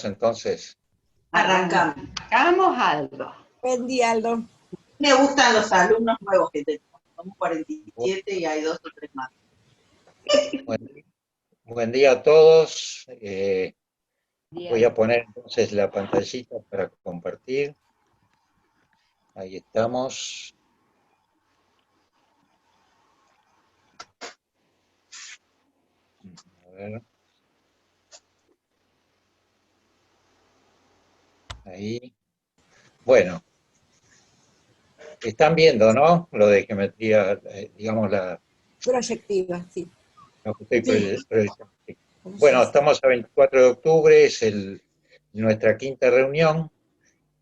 ¿Arrancamos entonces? Arrancamos, Aldo. Buen día, Aldo. Me gustan los alumnos nuevos que tenemos. Somos 47 y hay 2 o 3 más. Buen día a todos. Día. Voy a poner entonces la pantallita para compartir. Ahí estamos. A ver. Ahí. Bueno. Están viendo, ¿no? Lo de geometría, digamos, la Proyectiva, sí. lo que estoy proyectando. Bueno, estamos a 24 de octubre, es nuestra quinta reunión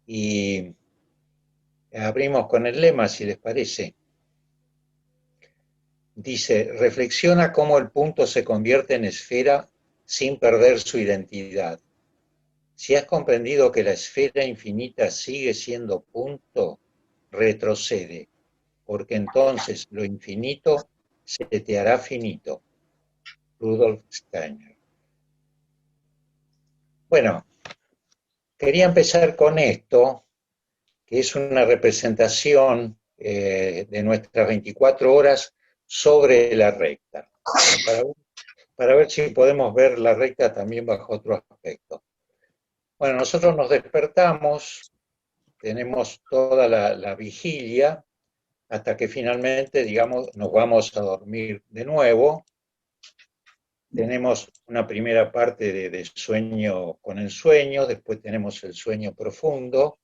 y abrimos con el lema, si les parece. Dice, reflexiona cómo el punto se convierte en esfera sin perder su identidad. Si has comprendido que la esfera infinita sigue siendo punto, retrocede, porque entonces lo infinito se te hará finito. Rudolf Steiner. Bueno, quería empezar con esto, que es una representación de nuestras 24 horas sobre la recta, para ver si podemos ver la recta también bajo otro aspecto. Bueno, nosotros nos despertamos, tenemos toda la vigilia, hasta que finalmente, digamos, nos vamos a dormir de nuevo. Tenemos una primera parte de sueño con ensueño, después tenemos el sueño profundo,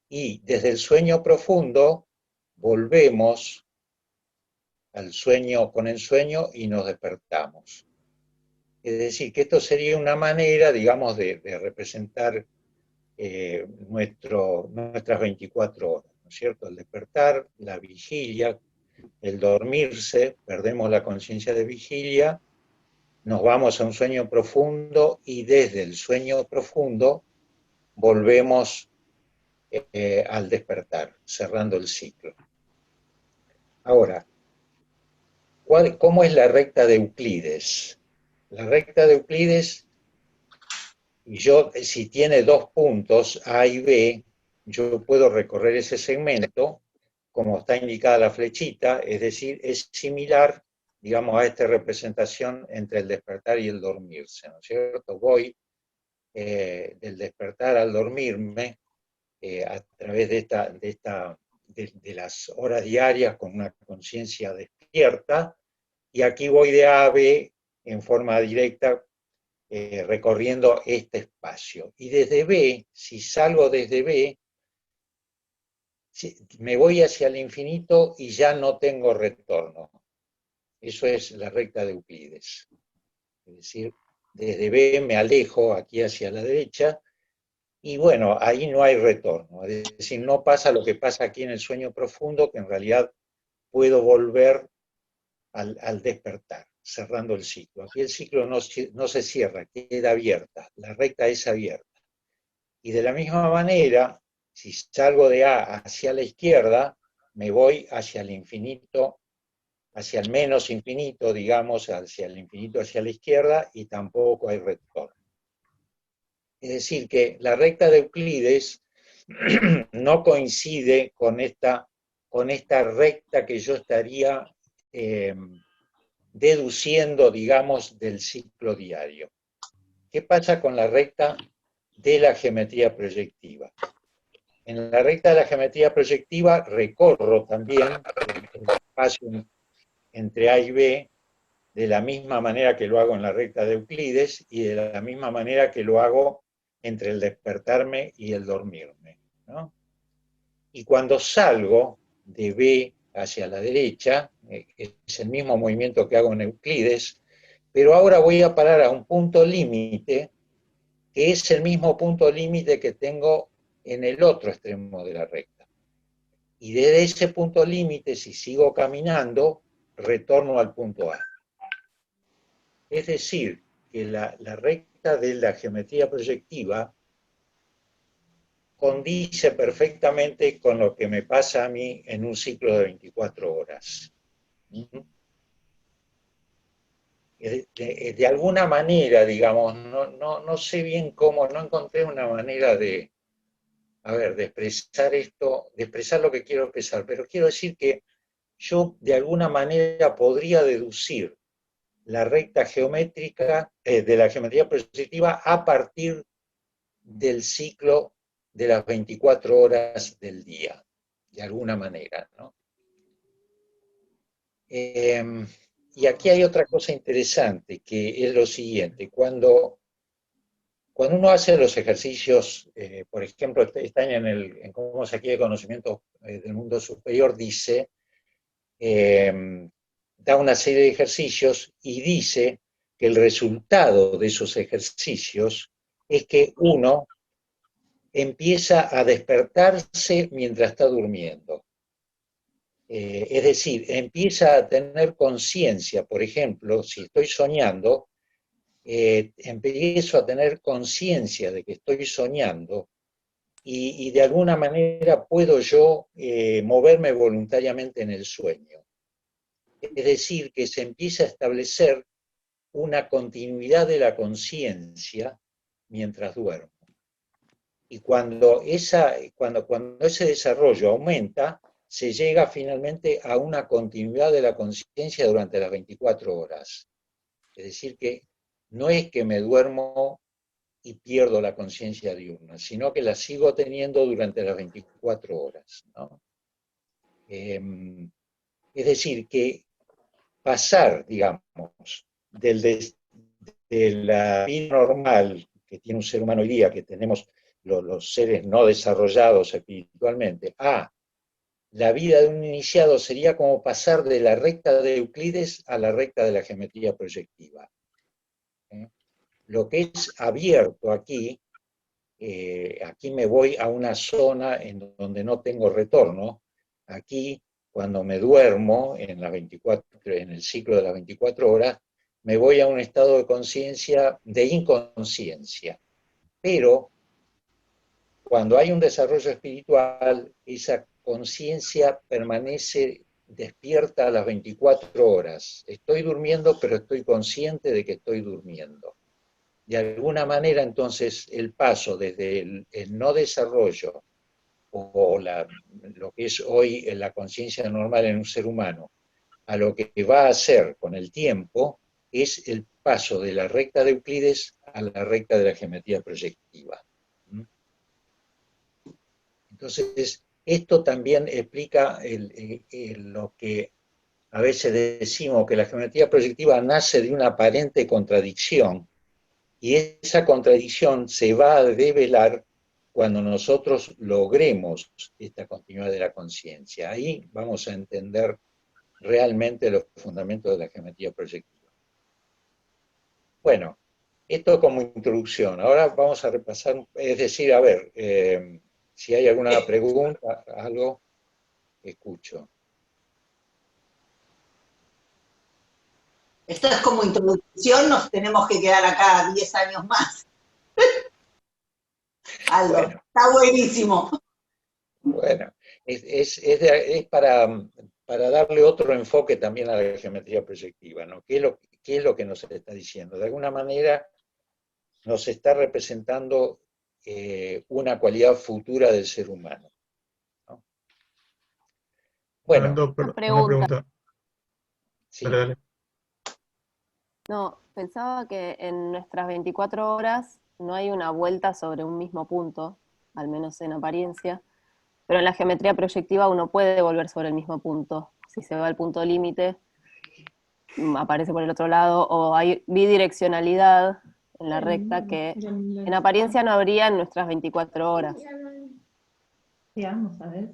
y desde el sueño profundo volvemos al sueño con ensueño y nos despertamos. Es decir, que esto sería una manera, digamos, de representar nuestras 24 horas, ¿no es cierto? El despertar, la vigilia, el dormirse, perdemos la conciencia de vigilia, nos vamos a un sueño profundo y desde el sueño profundo volvemos al despertar, cerrando el ciclo. Ahora, ¿cómo es la recta de Euclides? La recta de Euclides, si tiene 2 puntos, A y B, yo puedo recorrer ese segmento, como está indicada la flechita, es decir, es similar, digamos, a esta representación entre el despertar y el dormirse, ¿no es cierto? Voy del despertar al dormirme a través de las horas diarias con una conciencia despierta, y aquí voy de A a B en forma directa recorriendo este espacio. Y desde B, si salgo desde B, me voy hacia el infinito y ya no tengo retorno. Eso es la recta de Euclides. Es decir, desde B me alejo aquí hacia la derecha y bueno, ahí no hay retorno. Es decir, no pasa lo que pasa aquí en el sueño profundo, que en realidad puedo volver al despertar, cerrando el ciclo. Aquí el ciclo no se cierra, queda abierta, la recta es abierta. Y de la misma manera, si salgo de A hacia la izquierda, me voy hacia el infinito, hacia el menos infinito, digamos, hacia el infinito hacia la izquierda, y tampoco hay retorno. Es decir, que la recta de Euclides no coincide con esta recta que yo estaría deduciendo, digamos, del ciclo diario. ¿Qué pasa con la recta de la geometría proyectiva? En la recta de la geometría proyectiva recorro también el espacio entre A y B de la misma manera que lo hago en la recta de Euclides y de la misma manera que lo hago entre el despertarme y el dormirme, ¿no? Y cuando salgo de B hacia la derecha, es el mismo movimiento que hago en Euclides, pero ahora voy a parar a un punto límite, que es el mismo punto límite que tengo en el otro extremo de la recta. Y desde ese punto límite, si sigo caminando, retorno al punto A. Es decir, que la recta de la geometría proyectiva condice perfectamente con lo que me pasa a mí en un ciclo de 24 horas. de alguna manera, digamos, no sé bien cómo, no encontré una manera de, a ver, de expresar esto, de expresar lo que quiero expresar, pero quiero decir que yo de alguna manera podría deducir la recta geométrica de la geometría proyectiva a partir del ciclo de las 24 horas del día, de alguna manera, ¿no? Y aquí hay otra cosa interesante, que es lo siguiente. Cuando uno hace los ejercicios, por ejemplo, están en cómo se adquiere conocimiento del mundo superior, dice, da una serie de ejercicios y dice que el resultado de esos ejercicios es que uno empieza a despertarse mientras está durmiendo. Es decir, empieza a tener conciencia. Por ejemplo, si estoy soñando, empiezo a tener conciencia de que estoy soñando y de alguna manera puedo yo moverme voluntariamente en el sueño. Es decir, que se empieza a establecer una continuidad de la conciencia mientras duermo. Y cuando ese desarrollo aumenta, se llega finalmente a una continuidad de la conciencia durante las 24 horas. Es decir, que no es que me duermo y pierdo la conciencia diurna, sino que la sigo teniendo durante las 24 horas, ¿no? Es decir, que pasar, digamos, de la vida normal que tiene un ser humano hoy día, que tenemos los seres no desarrollados espiritualmente, a la vida de un iniciado sería como pasar de la recta de Euclides a la recta de la geometría proyectiva. Lo que es abierto aquí, aquí me voy a una zona en donde no tengo retorno. Aquí, cuando me duermo en el ciclo de las 24 horas, me voy a un estado de conciencia, de inconsciencia. Pero cuando hay un desarrollo espiritual, esa conciencia permanece despierta a las 24 horas. Estoy durmiendo, pero estoy consciente de que estoy durmiendo. De alguna manera, entonces, el paso desde el no desarrollo o lo que es hoy la conciencia normal en un ser humano a lo que va a hacer con el tiempo es el paso de la recta de Euclides a la recta de la geometría proyectiva. Entonces, esto también explica lo que a veces decimos, que la geometría proyectiva nace de una aparente contradicción, y esa contradicción se va a develar cuando nosotros logremos esta continuidad de la conciencia. Ahí vamos a entender realmente los fundamentos de la geometría proyectiva. Bueno, esto como introducción. Ahora vamos a repasar, es decir, a ver, si hay alguna pregunta, algo, escucho. Esto es como introducción, nos tenemos que quedar acá 10 años más. Aldo, bueno, está buenísimo. Bueno, es para darle otro enfoque también a la geometría proyectiva, ¿no? ¿Qué es lo que nos está diciendo? De alguna manera nos está representando una cualidad futura del ser humano, ¿no? Bueno, Ando, una pregunta. Sí. Dale, dale. No, pensaba que en nuestras 24 horas no hay una vuelta sobre un mismo punto, al menos en apariencia, pero en la geometría proyectiva uno puede volver sobre el mismo punto. Si se va al punto límite, aparece por el otro lado, o hay bidireccionalidad en la recta que en apariencia no habría en nuestras 24 horas. Vamos a ver.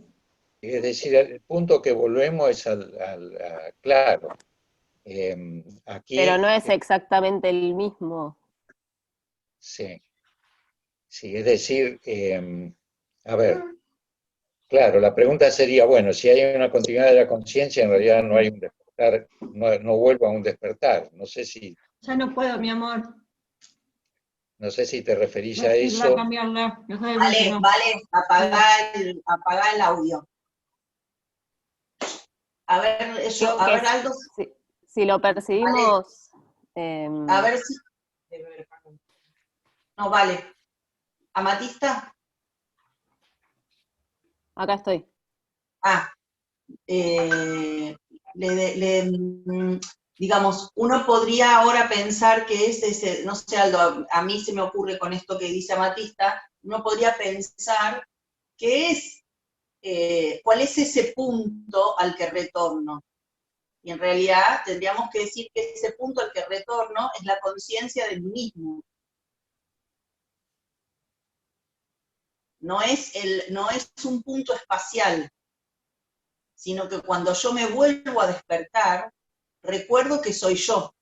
Es decir, el punto que volvemos es claro. Aquí, pero no es exactamente el mismo. Sí, sí, es decir, a ver, claro, la pregunta sería, bueno, si hay una continuidad de la conciencia, en realidad no hay un despertar, no vuelvo a un despertar. No sé si... Ya no puedo, mi amor. No sé si te referís a eso. Vale, apagar el audio. A ver, eso, a ver, Aldo. Si lo percibimos A ver si... No, vale. ¿Amatista? Acá estoy. Ah, digamos, uno podría ahora pensar que es ese, no sé, Aldo, a mí se me ocurre con esto que dice Amatista, uno podría pensar que es, cuál es ese punto al que retorno. Y en realidad tendríamos que decir que ese punto al que retorno es la conciencia del mismo. No es un punto espacial, sino que cuando yo me vuelvo a despertar, recuerdo que soy yo.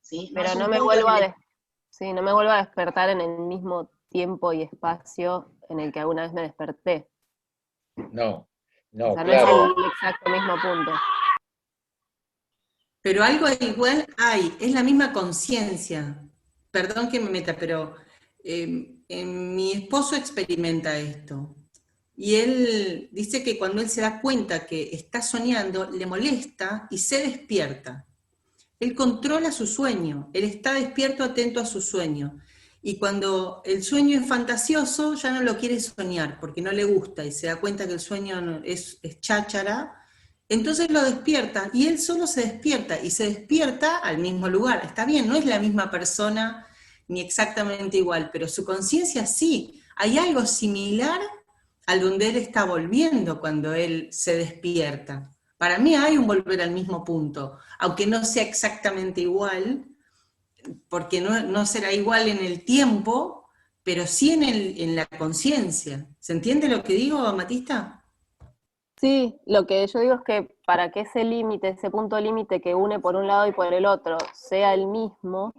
¿Sí? Pero es no un me punto vuelvo en el- no me vuelvo a despertar en el mismo tiempo y espacio en el que alguna vez me desperté. No, O no, sea, no es claro. el exacto mismo punto. Pero algo igual hay, es la misma conciencia. Perdón que me meta, pero mi esposo experimenta esto. Y él dice que cuando él se da cuenta que está soñando, le molesta y se despierta. Él controla su sueño, él está despierto, atento a su sueño. Y cuando el sueño es fantasioso, ya no lo quiere soñar, porque no le gusta y se da cuenta que el sueño es cháchara, entonces lo despierta y él solo se despierta y se despierta al mismo lugar. Está bien, no es la misma persona ni exactamente igual, pero su conciencia sí. Hay algo similar al donde él está volviendo cuando él se despierta. Para mí hay un volver al mismo punto, aunque no sea exactamente igual, porque no será igual en el tiempo, pero sí en la conciencia. ¿Se entiende lo que digo, Matista? Sí, lo que yo digo es que para que ese límite, ese punto límite que une por un lado y por el otro, sea el mismo,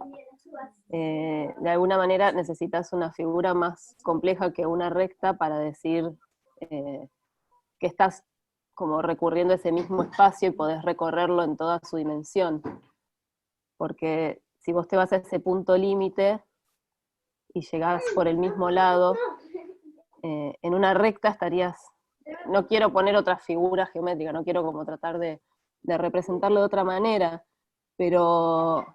de alguna manera necesitas una figura más compleja que una recta para decir que estás como recurriendo a ese mismo espacio y podés recorrerlo en toda su dimensión. Porque si vos te vas a ese punto límite y llegás por el mismo lado, en una recta estarías, no quiero poner otra figura geométrica, no quiero como tratar de representarlo de otra manera, pero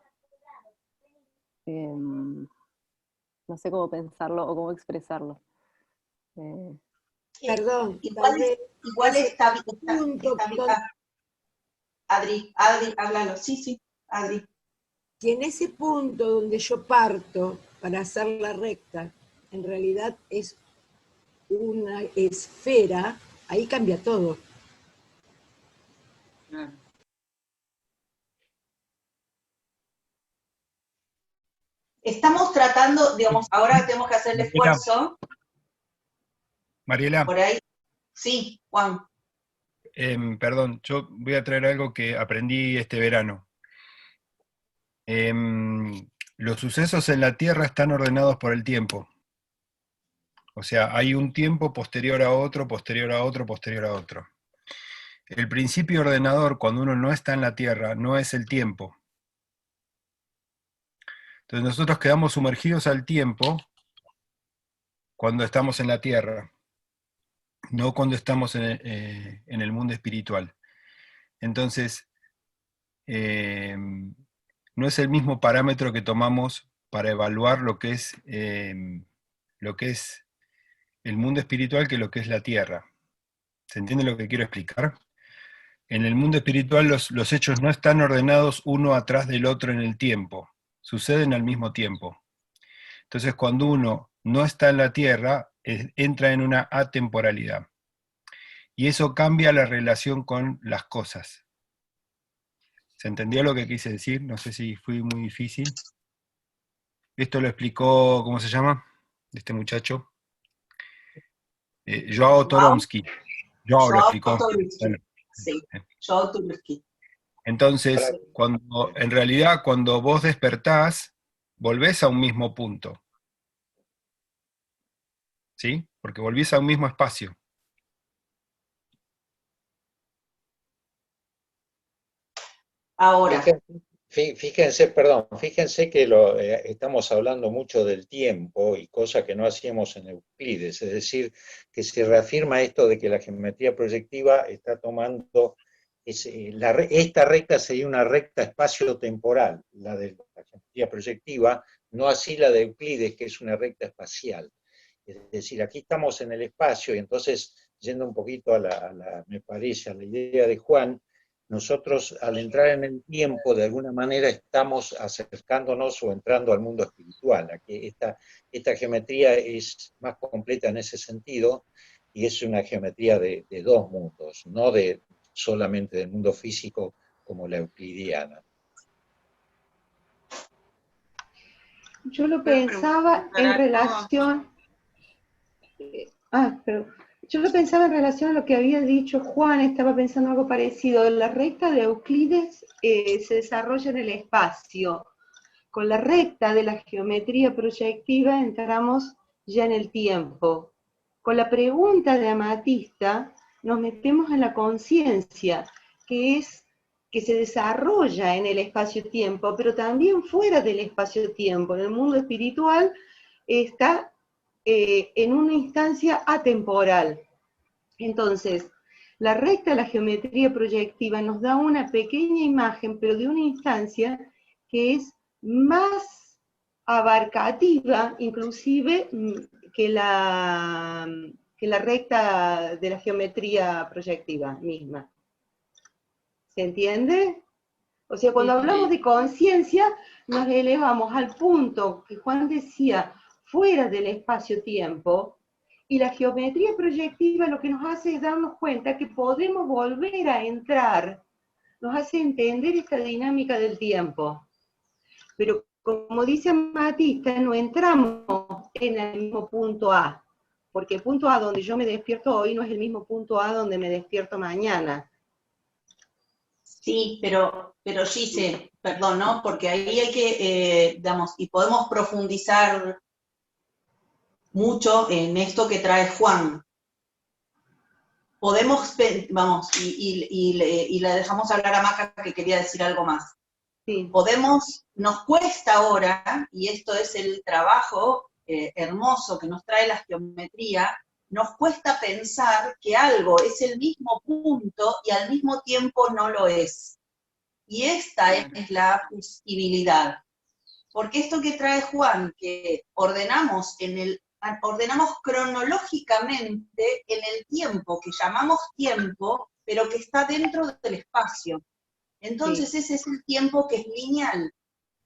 no sé cómo pensarlo o cómo expresarlo. Perdón, Igual, tal vez igual ese está punto Adri, háblalo. Sí, Adri. que en ese punto donde yo parto para hacer la recta, en realidad es una esfera, ahí cambia todo. Estamos tratando, digamos, ahora tenemos que hacer el Mariela. esfuerzo. Mariela, Por ahí. Sí, Juan. perdón, yo voy a traer algo que aprendí este verano. Los sucesos en la Tierra están ordenados por el tiempo. O sea, hay un tiempo posterior a otro, posterior a otro, posterior a otro. El principio ordenador, cuando uno no está en la Tierra, no es el tiempo. Entonces nosotros quedamos sumergidos al tiempo cuando estamos en la Tierra, no cuando estamos en el mundo espiritual. Entonces, no es el mismo parámetro que tomamos para evaluar lo que es el mundo espiritual que lo que es la Tierra. ¿Se entiende lo que quiero explicar? En el mundo espiritual los hechos no están ordenados uno atrás del otro en el tiempo, suceden al mismo tiempo. Entonces cuando uno no está en la Tierra, entra en una atemporalidad. Y eso cambia la relación con las cosas. ¿Se entendió lo que quise decir? No sé si fui muy difícil. Esto lo explicó, ¿cómo se llama? Este muchacho. Joao Toromsky. Joao lo explicó. Bueno, Sí, Joao Tulski. entonces, en realidad cuando vos despertás, volvés a un mismo punto. ¿Sí? Porque volvés a un mismo espacio. Ahora. Fíjense que estamos hablando mucho del tiempo y cosa que no hacíamos en Euclides, es decir, que se reafirma esto de que la geometría proyectiva está tomando esta recta sería una recta espacio-temporal, la de la geometría proyectiva, no así la de Euclides, que es una recta espacial. Es decir, aquí estamos en el espacio, y entonces, yendo un poquito me parece, a la idea de Juan, nosotros al entrar en el tiempo, de alguna manera estamos acercándonos o entrando al mundo espiritual. Aquí esta geometría es más completa en ese sentido, y es una geometría de dos mundos, no solamente del mundo físico como la euclidiana. Yo lo pensaba en relación... Yo lo pensaba en relación a lo que había dicho Juan, estaba pensando algo parecido. La recta de Euclides se desarrolla en el espacio. Con la recta de la geometría proyectiva entramos ya en el tiempo. Con la pregunta de Amatista nos metemos en la conciencia, que se desarrolla en el espacio-tiempo, pero también fuera del espacio-tiempo. En el mundo espiritual está en una instancia atemporal. Entonces, la recta de la geometría proyectiva nos da una pequeña imagen, pero de una instancia que es más abarcativa, inclusive, que la recta de la geometría proyectiva misma. ¿Se entiende? O sea, cuando hablamos de conciencia, nos elevamos al punto que Juan decía, fuera del espacio-tiempo, y la geometría proyectiva lo que nos hace es darnos cuenta que podemos volver a entrar, nos hace entender esta dinámica del tiempo. Pero como dice Amatista, no entramos en el mismo punto A, porque el punto A donde yo me despierto hoy no es el mismo punto A donde me despierto mañana. Sí, pero Gise, perdón, ¿no? Porque ahí hay que, digamos, y podemos profundizar mucho en esto que trae Juan. Podemos, vamos, y la dejamos hablar a Maca, que quería decir algo más. Sí. Nos cuesta ahora, y esto es el trabajo hermoso que nos trae la geometría, nos cuesta pensar que algo es el mismo punto y al mismo tiempo no lo es. Y esta es la posibilidad. Porque esto que trae Juan, que ordenamos cronológicamente en el tiempo, que llamamos tiempo, pero que está dentro del espacio. Entonces ese es el tiempo que es lineal,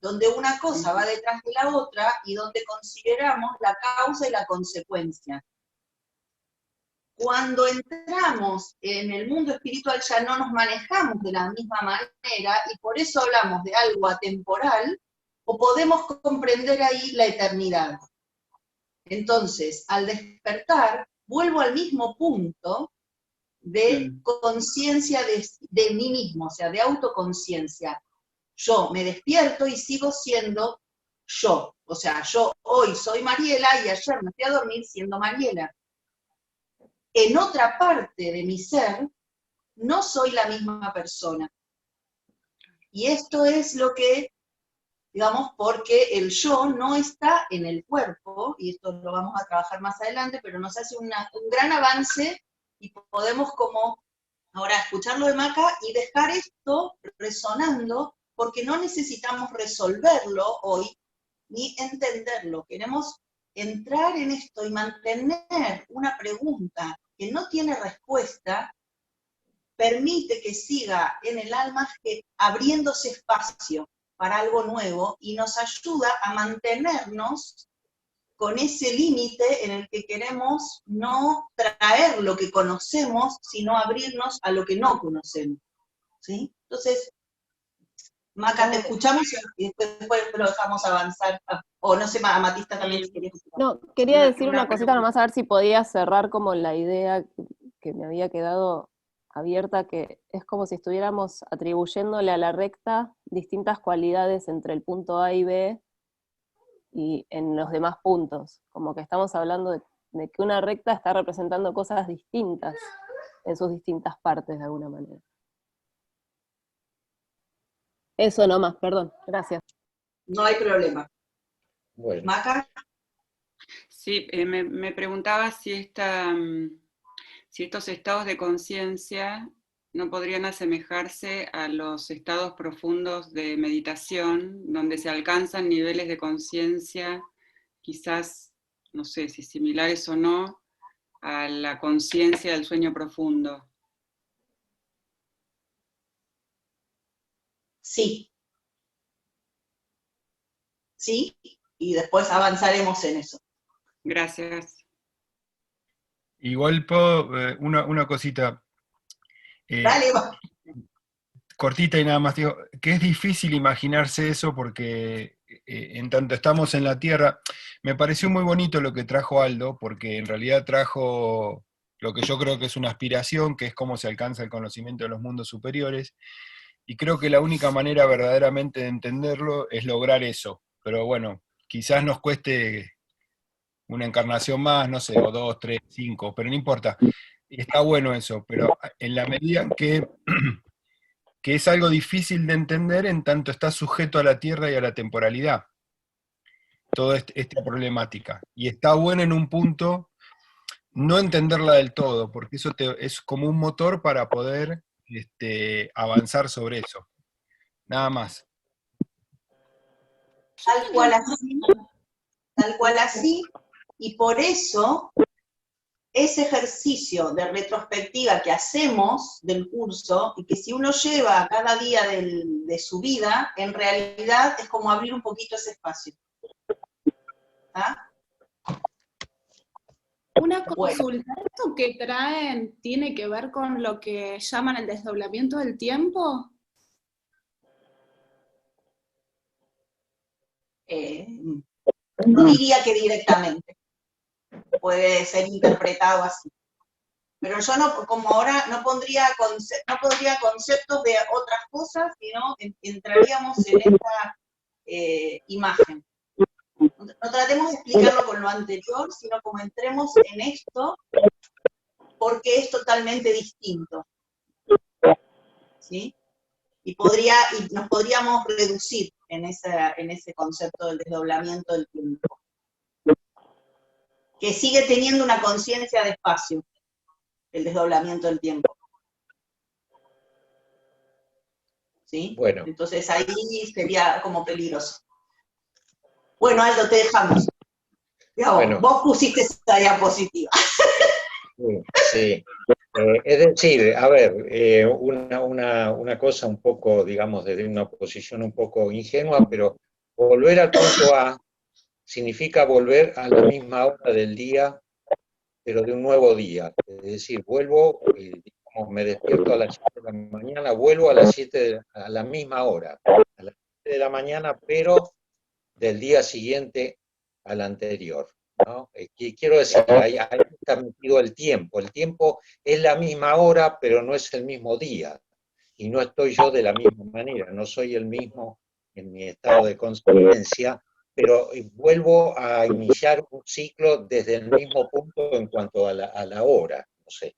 donde una cosa va detrás de la otra y donde consideramos la causa y la consecuencia. Cuando entramos en el mundo espiritual ya no nos manejamos de la misma manera y por eso hablamos de algo atemporal, o podemos comprender ahí la eternidad. Entonces, al despertar, vuelvo al mismo punto de conciencia de mí mismo, o sea, de autoconciencia. Yo me despierto y sigo siendo yo. O sea, yo hoy soy Mariela y ayer me fui a dormir siendo Mariela. En otra parte de mi ser, no soy la misma persona. Y esto es lo que, digamos, porque el yo no está en el cuerpo, y esto lo vamos a trabajar más adelante, pero nos hace un gran avance y podemos como ahora escuchar lo de Maca y dejar esto resonando, porque no necesitamos resolverlo hoy, ni entenderlo. Queremos entrar en esto y mantener una pregunta que no tiene respuesta, permite que siga en el alma abriéndose espacio para algo nuevo y nos ayuda a mantenernos con ese límite en el que queremos no traer lo que conocemos, sino abrirnos a lo que no conocemos. ¿Sí? Entonces, Maca, te escuchamos y después lo dejamos avanzar. O no sé, Amatista también quería escuchar. No, quería decir una cosita nomás, a ver si podía cerrar como la idea que me había quedado abierta, que es como si estuviéramos atribuyéndole a la recta distintas cualidades entre el punto A y B y en los demás puntos, como que estamos hablando de que una recta está representando cosas distintas en sus distintas partes de alguna manera. Eso nomás, perdón, gracias. No hay problema. Bueno. Maca. Sí, me preguntaba si estos estados de conciencia no podrían asemejarse a los estados profundos de meditación, donde se alcanzan niveles de conciencia, quizás, no sé si similares o no, a la conciencia del sueño profundo. Sí. Sí, y después avanzaremos en eso. Gracias. Igual puedo, una cosita. Dale, va. Cortita y nada más, digo, que es difícil imaginarse eso porque en tanto estamos en la Tierra, me pareció muy bonito lo que trajo Aldo, porque en realidad trajo lo que yo creo que es una aspiración, que es cómo se alcanza el conocimiento de los mundos superiores, y creo que la única manera verdaderamente de entenderlo es lograr eso, pero bueno, quizás nos cueste una encarnación más, no sé, o 2, 3, 5, pero no importa, está bueno eso, pero en la medida en que es algo difícil de entender en tanto está sujeto a la tierra y a la temporalidad, toda esta problemática. Y está bueno en un punto no entenderla del todo, porque eso es como un motor para poder avanzar sobre eso. Nada más. Tal cual así, y por eso ese ejercicio de retrospectiva que hacemos del curso, y que si uno lleva cada día de su vida, en realidad es como abrir un poquito ese espacio. ¿Ah? Una consulta, ¿esto que traen tiene que ver con lo que llaman el desdoblamiento del tiempo? No diría que directamente, puede ser interpretado así. Pero yo no, como ahora no pondría conceptos de otras cosas, sino entraríamos en esta imagen. No tratemos de explicarlo con lo anterior, sino como entremos en esto, porque es totalmente distinto. ¿Sí? Y nos podríamos reducir en ese concepto del desdoblamiento del tiempo. Que sigue teniendo una conciencia de espacio, el desdoblamiento del tiempo. ¿Sí? Bueno. Entonces ahí sería como peligroso. Bueno, Aldo, te dejamos. Bueno. Vos pusiste esa diapositiva. Sí. Es decir, a ver, una cosa un poco, digamos, desde una posición un poco ingenua, pero volver al punto A significa volver a la misma hora del día, pero de un nuevo día. Es decir, vuelvo, digamos, me despierto a las 7 de la mañana, vuelvo a las 7, a la misma hora, a las 7 de la mañana, pero del día siguiente al anterior, ¿no? Quiero decir, ahí está metido el tiempo. El tiempo es la misma hora, pero no es el mismo día. Y no estoy yo de la misma manera, no soy el mismo en mi estado de conciencia, pero vuelvo a iniciar un ciclo desde el mismo punto en cuanto a la hora, no sé.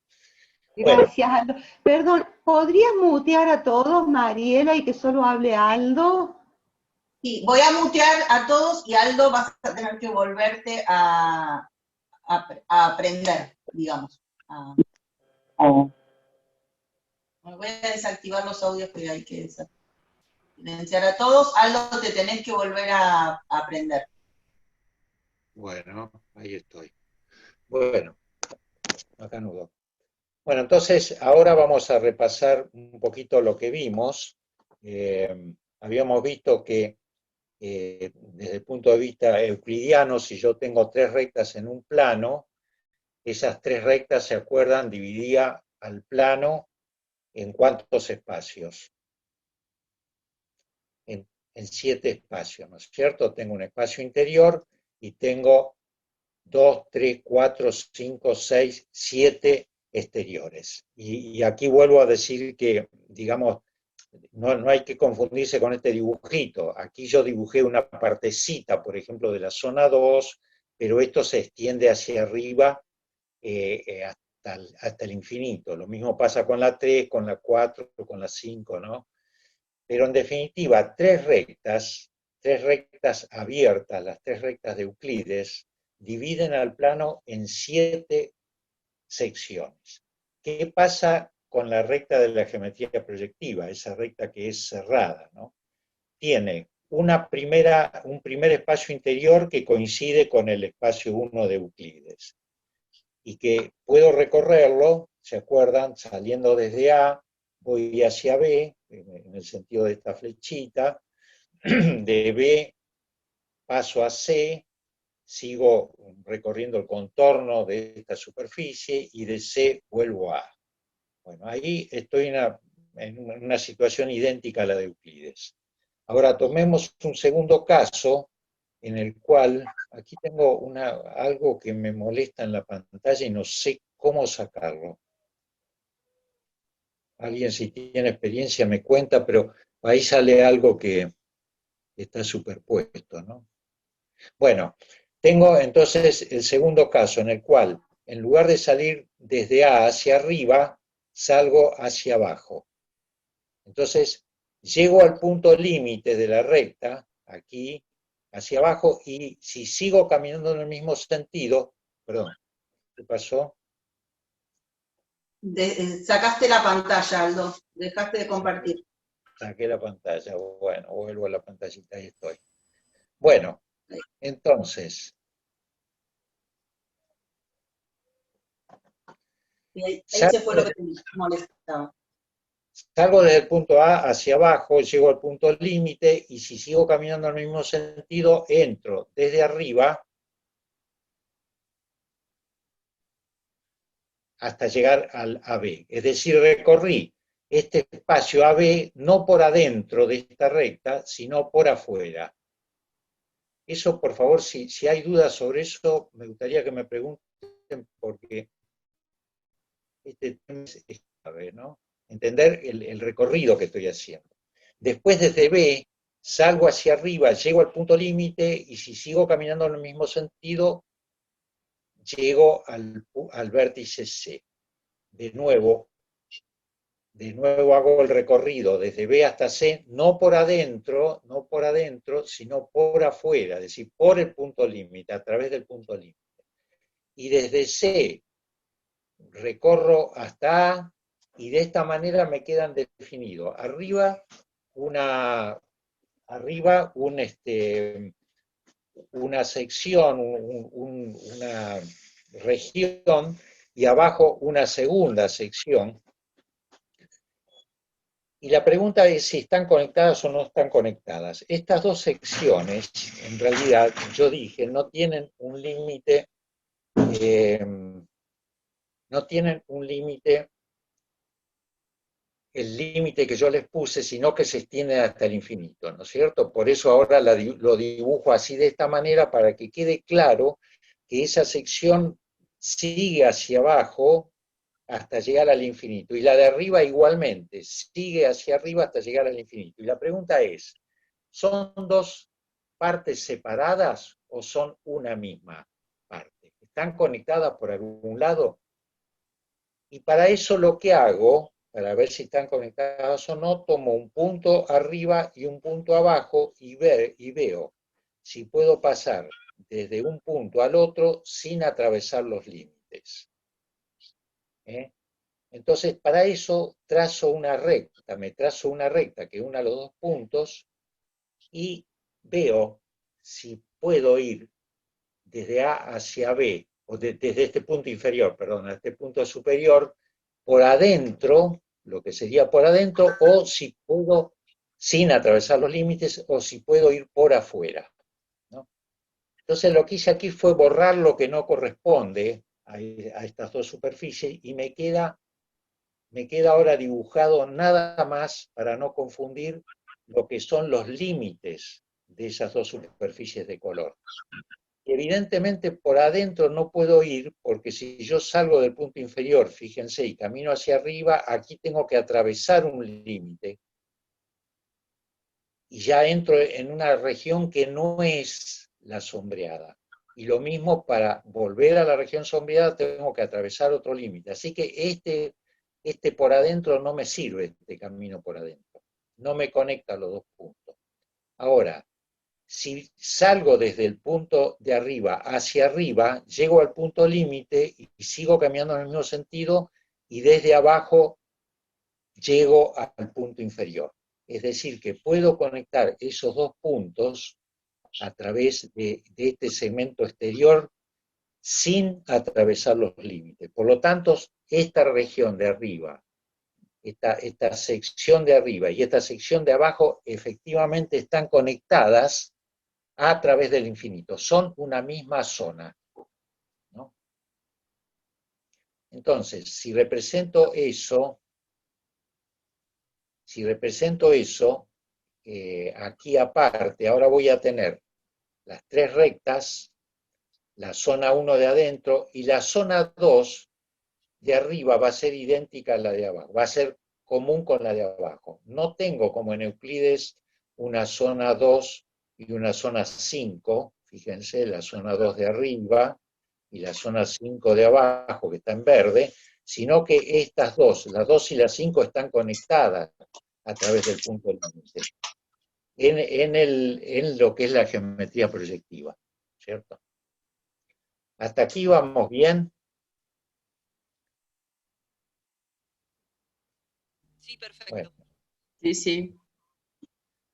Gracias, Aldo. Perdón, ¿podrías mutear a todos, Mariela, y que solo hable Aldo? Sí, voy a mutear a todos y Aldo vas a tener que volverte a aprender, digamos. Me voy a desactivar los audios que hay que silenciar a todos. Aldo, te tenés que volver a aprender. Bueno, ahí estoy. Bueno, acá nudo. Bueno, entonces ahora vamos a repasar un poquito lo que vimos. Habíamos visto que desde el punto de vista euclidiano, si yo tengo 3 rectas en un plano, esas 3 rectas, ¿se acuerdan? Dividía al plano en ¿cuántos espacios? En 7 espacios, ¿no es cierto? Tengo un espacio interior y tengo 2, 3, 4, 5, 6, 7 exteriores. Y aquí vuelvo a decir que, digamos, no hay que confundirse con este dibujito. Aquí yo dibujé una partecita, por ejemplo, de la zona 2, pero esto se extiende hacia arriba hasta el infinito. Lo mismo pasa con la 3, con la 4, con la 5, ¿no? Pero en definitiva, 3 rectas abiertas, las 3 rectas de Euclides, dividen al plano en 7 secciones. ¿Qué pasa con la recta de la geometría proyectiva, esa recta que es cerrada, ¿no? Tiene un primer espacio interior que coincide con el espacio 1 de Euclides, y que puedo recorrerlo, ¿se acuerdan? Saliendo desde A, voy hacia B, en el sentido de esta flechita, de B paso a C, sigo recorriendo el contorno de esta superficie, y de C vuelvo a A. Bueno, ahí estoy en una situación idéntica a la de Euclides. Ahora tomemos un segundo caso, en el cual, aquí tengo algo que me molesta en la pantalla y no sé cómo sacarlo. Alguien, si tiene experiencia, me cuenta, pero ahí sale algo que está superpuesto, ¿no? Bueno, tengo entonces el segundo caso, en el cual, en lugar de salir desde A hacia arriba, salgo hacia abajo. Entonces, llego al punto límite de la recta, aquí, hacia abajo, y si sigo caminando en el mismo sentido, perdón, ¿qué pasó? Sacaste la pantalla, Aldo, dejaste de compartir. Saqué la pantalla, bueno, vuelvo a la pantallita, ahí estoy. Bueno, entonces, Ahí se fue lo que te molestaba. salgo desde el punto A hacia abajo, llego al punto límite, y si sigo caminando en el mismo sentido, entro desde arriba hasta llegar al AB. Es decir, recorrí este espacio AB no por adentro de esta recta, sino por afuera. Eso, por favor, si hay dudas sobre eso, me gustaría que me pregunten, porque este tema es clave, ¿no? Entender el recorrido que estoy haciendo. Después, desde B, salgo hacia arriba, llego al punto límite, y si sigo caminando en el mismo sentido, llego al vértice C. De nuevo hago el recorrido desde B hasta C, no por adentro, sino por afuera, es decir, por el punto límite, a través del punto límite. Y desde C recorro hasta A, y de esta manera me quedan definidos. Arriba una sección, una región, y abajo una segunda sección. Y la pregunta es si están conectadas o no están conectadas. Estas dos secciones, en realidad, yo dije, no tienen un límite, el límite que yo les puse, sino que se extiende hasta el infinito, ¿no es cierto? Por eso ahora lo dibujo así, de esta manera, para que quede claro que esa sección sigue hacia abajo hasta llegar al infinito, y la de arriba igualmente, sigue hacia arriba hasta llegar al infinito. Y la pregunta es, ¿son dos partes separadas o son una misma parte? ¿Están conectadas por algún lado? Y para eso lo que hago, para ver si están conectadas o no, tomo un punto arriba y un punto abajo, y veo si puedo pasar desde un punto al otro sin atravesar los límites. Entonces, para eso trazo una recta, que una los dos puntos, y veo si puedo ir desde A hacia B, o desde este punto inferior, perdón, a este punto superior, por adentro, lo que sería por adentro, o si puedo, sin atravesar los límites, o si puedo ir por afuera, ¿no? Entonces lo que hice aquí fue borrar lo que no corresponde a estas dos superficies, y me queda ahora dibujado nada más, para no confundir, lo que son los límites de esas dos superficies de color. Evidentemente por adentro no puedo ir, porque si yo salgo del punto inferior, fíjense, y camino hacia arriba, aquí tengo que atravesar un límite, y ya entro en una región que no es la sombreada. Y lo mismo, para volver a la región sombreada tengo que atravesar otro límite. Así que este por adentro no me sirve, este camino por adentro. No me conecta los dos puntos. Ahora, si salgo desde el punto de arriba hacia arriba, llego al punto límite y sigo caminando en el mismo sentido, y desde abajo llego al punto inferior. Es decir, que puedo conectar esos dos puntos a través de este segmento exterior sin atravesar los límites. Por lo tanto, esta región de arriba, esta sección de arriba y esta sección de abajo efectivamente están conectadas a través del infinito. Son una misma zona, ¿no? Entonces, si represento eso, aquí aparte, ahora voy a tener las tres rectas, la zona 1 de adentro y la zona 2 de arriba va a ser idéntica a la de abajo, va a ser común con la de abajo. No tengo como en Euclides una zona 2 y una zona 5, fíjense, la zona 2 de arriba y la zona 5 de abajo, que está en verde, sino que estas dos, las 2 y las 5, están conectadas a través del punto límite, en lo que es la geometría proyectiva, ¿cierto? ¿Hasta aquí vamos bien? Sí, perfecto. Bueno. Sí, sí.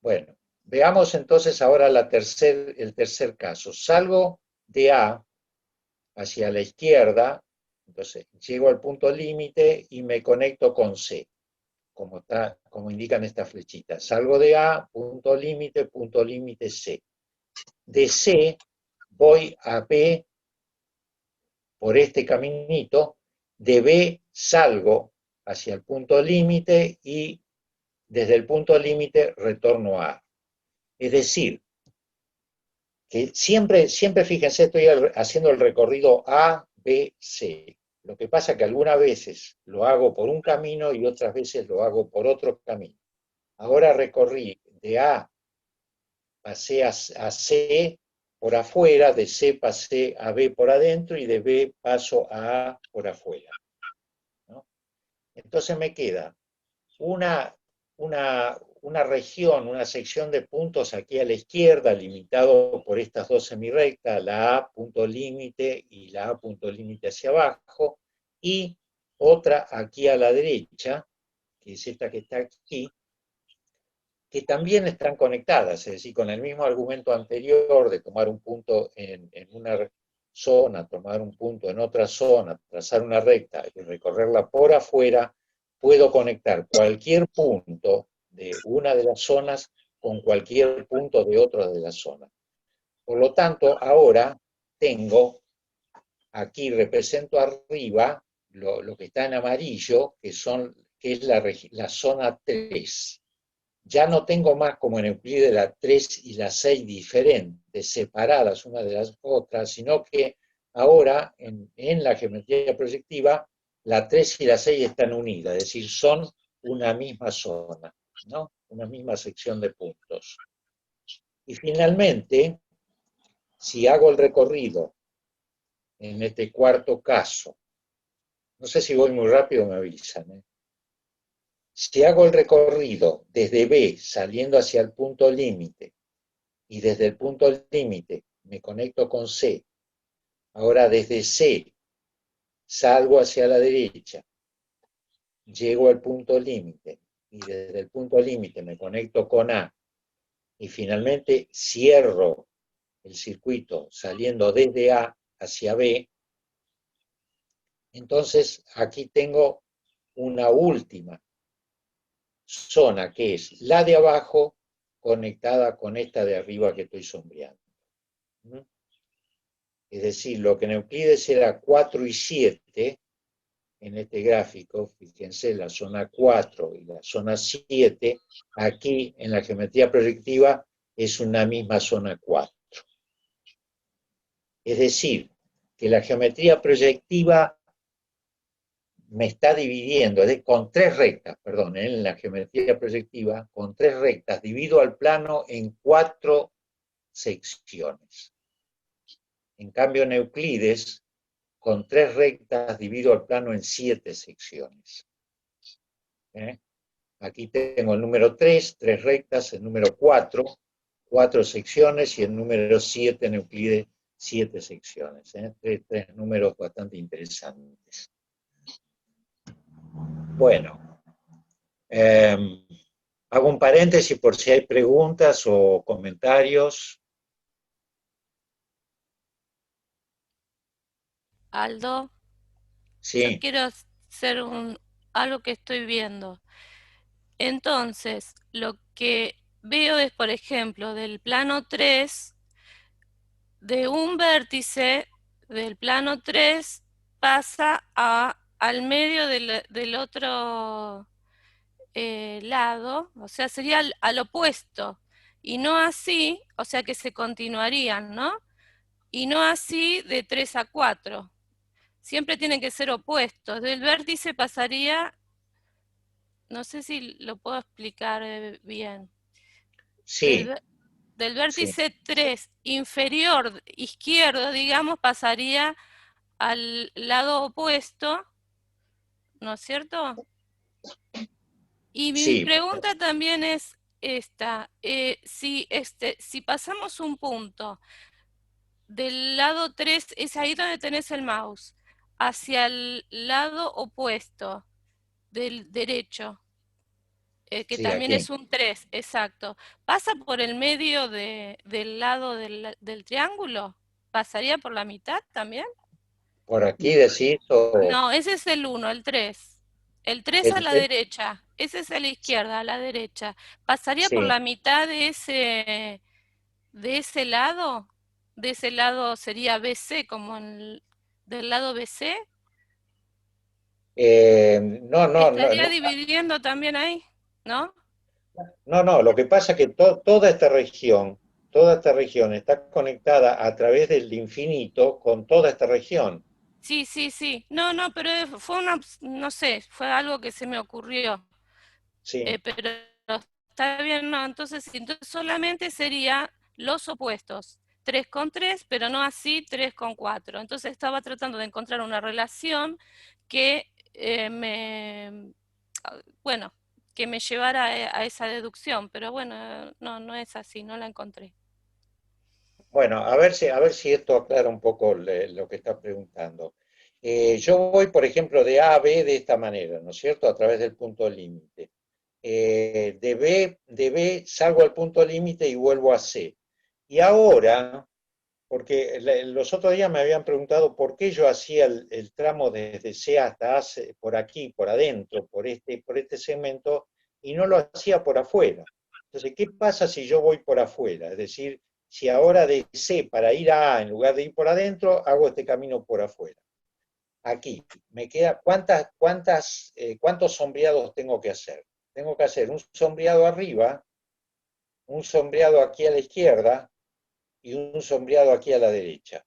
Bueno, veamos entonces ahora el tercer caso. Salgo de A hacia la izquierda, entonces llego al punto límite y me conecto con C, como indican estas flechitas. Salgo de A, punto límite C. De C voy a B por este caminito, de B salgo hacia el punto límite y desde el punto límite retorno a A. Es decir, que siempre fíjense, estoy haciendo el recorrido A, B, C. Lo que pasa es que algunas veces lo hago por un camino y otras veces lo hago por otro camino. Ahora recorrí de A, pasé a C por afuera, de C pasé a B por adentro y de B paso a A por afuera, ¿no? Entonces me queda una región, una sección de puntos aquí a la izquierda, limitado por estas dos semirrectas, la A punto límite y la A punto límite hacia abajo, y otra aquí a la derecha, que es esta que está aquí, que también están conectadas, es decir, con el mismo argumento anterior de tomar un punto en una zona, tomar un punto en otra zona, trazar una recta y recorrerla por afuera, puedo conectar cualquier punto de una de las zonas con cualquier punto de otra de las zonas. Por lo tanto, ahora tengo, aquí represento arriba lo que está en amarillo, que es la zona 3. Ya no tengo más como en Euclides la 3 y la 6 diferentes, separadas una de las otras, sino que ahora en la geometría proyectiva la 3 y la 6 están unidas, es decir, son una misma zona, ¿no? Una misma sección de puntos. Y finalmente, si hago el recorrido en este cuarto caso, no sé si voy muy rápido, me avisan, ¿eh? Si hago el recorrido desde B saliendo hacia el punto límite y desde el punto límite me conecto con C, ahora desde C salgo hacia la derecha, llego al punto límite y desde el punto límite me conecto con A y finalmente cierro el circuito saliendo desde A hacia B, entonces aquí tengo una última zona que es la de abajo conectada con esta de arriba que estoy sombreando. Es decir, lo que en Euclides era 4 y 7, en este gráfico, fíjense, la zona 4 y la zona 7, aquí en la geometría proyectiva es una misma zona 4. Es decir, que la geometría proyectiva me está dividiendo, con tres rectas, perdón, en la geometría proyectiva, con tres rectas, divido al plano en 4 secciones. En cambio, en Euclides, con 3 rectas divido al plano en 7 secciones. Aquí tengo el número 3, 3 rectas, el número 4, 4 secciones, y el número 7 en Euclides, 7 secciones. Tres números bastante interesantes. Bueno, Hago un paréntesis por si hay preguntas o comentarios. Aldo, yo Sí, quiero hacer algo que estoy viendo. Entonces, lo que veo es, por ejemplo, del plano 3, de un vértice del plano 3 pasa al medio del otro lado, o sea, sería al opuesto, y no así, o sea que se continuarían, ¿no? Y no así de 3 a 4. Siempre tienen que ser opuestos. Del vértice pasaría, no sé si lo puedo explicar bien, sí, del sí. vértice 3 inferior izquierdo, digamos, pasaría al lado opuesto, ¿no es cierto? Y mi Sí, pregunta también es esta, si pasamos un punto del lado 3, es ahí donde tenés el mouse, hacia el lado opuesto del derecho, que sí, también aquí. es un 3, exacto, ¿pasa por el medio del lado del triángulo? ¿Pasaría por la mitad también? Por aquí decís, o No, ese es el 1, el 3. El 3 a el, la el- derecha, ese es a la izquierda, a la derecha. ¿Pasaría por sí. la mitad de ese lado? ¿De ese lado sería BC, como del lado BC? No, no, no, ¿Estaría no, dividiendo también ahí? ¿No? no, no, lo que pasa es que toda esta región está conectada a través del infinito con toda esta región. Sí, sí, sí. No, no, pero fue no sé, fue algo que se me ocurrió. Sí. Pero está bien, no, entonces solamente sería los opuestos, 3 con 3, pero no así 3 con 4. Entonces estaba tratando de encontrar una relación que bueno, que me llevara a esa deducción, pero bueno, no, no es así, no la encontré. Bueno, a ver si esto aclara un poco lo que está preguntando. Yo voy, por ejemplo, de A a B de esta manera, ¿no es cierto? A través del punto límite. De B salgo al punto límite y vuelvo a C. Y ahora, porque los otros días me habían preguntado por qué yo hacía el tramo desde C hasta A, por aquí, por adentro, por este segmento, y no lo hacía por afuera. Entonces, ¿qué pasa si yo voy por afuera? Es decir, si ahora de C para ir a A, en lugar de ir por adentro, hago este camino por afuera. Aquí, me queda, ¿cuántos sombreados tengo que hacer? Tengo que hacer un sombreado arriba, un sombreado aquí a la izquierda, y un sombreado aquí a la derecha.